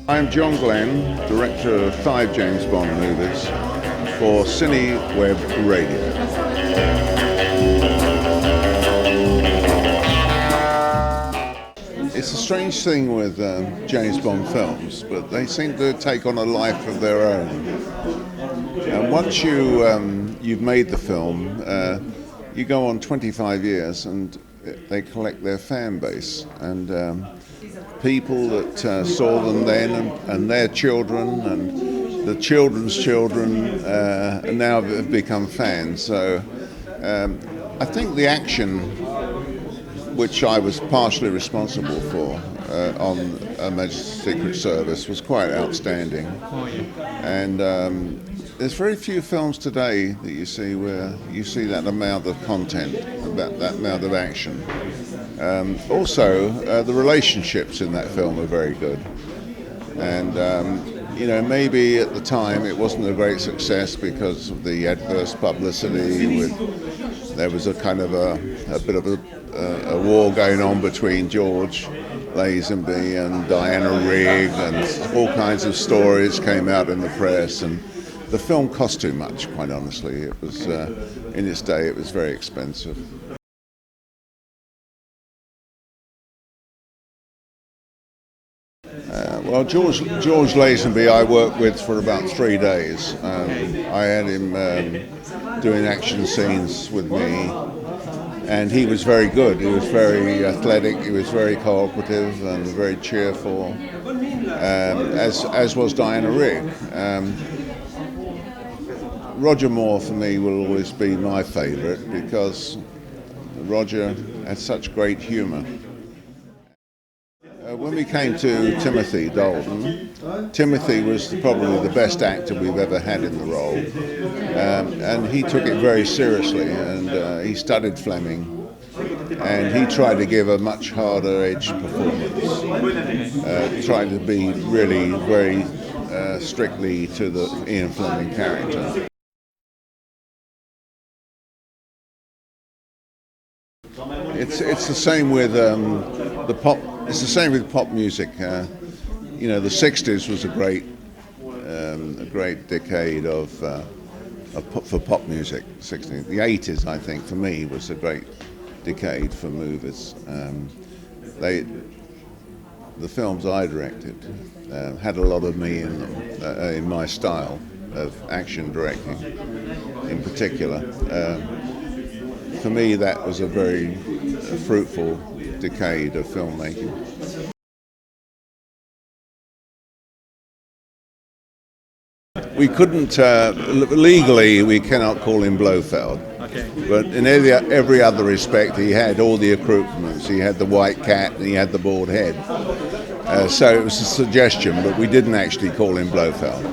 I'm John Glen, director of 5 James Bond movies for Cinewebradio. It's a strange thing with James Bond films, but they seem to take on a life of their own. And once you've made the film, you go on 25 years and they collect their fan base. And people that saw them then and their children and the children's children now have become fans. So I think the action, which I was partially responsible for on Her Majesty's Secret Service, was quite outstanding. And there's very few films today that you see where you see that amount of content, that amount of action. Also, the relationships in that film are very good. And maybe at the time it wasn't a great success because of the adverse publicity. There was a kind of a bit of a war going on between George Lazenby and Diana Rigg, and all kinds of stories came out in the press. And the film cost too much, quite honestly. It was, in its day, it was very expensive. Well, George Lazenby I worked with for about 3 days. I had him doing action scenes with me, and he was very good. He was very athletic, he was very cooperative and very cheerful, as was Diana Rigg. Roger Moore for me will always be my favourite because Roger had such great humour. When we came to Timothy Dalton, Timothy was probably the best actor we've ever had in the role, and he took it very seriously, and he studied Fleming, and he tried to give a much harder edged performance, tried to be really very strictly to the Ian Fleming character. It's the same with the pop. It's the same with pop music. The 60s was a great decade for pop music. The 80s, I think, for me, was a great decade for movies. The films I directed had a lot of me in them, in my style of action directing, in particular. For me, that was a very fruitful decade of filmmaking. We couldn't, legally we cannot call him Blofeld, okay. But in every other respect he had all the accoutrements. He had the white cat and he had the bald head. So it was a suggestion, but we didn't actually call him Blofeld.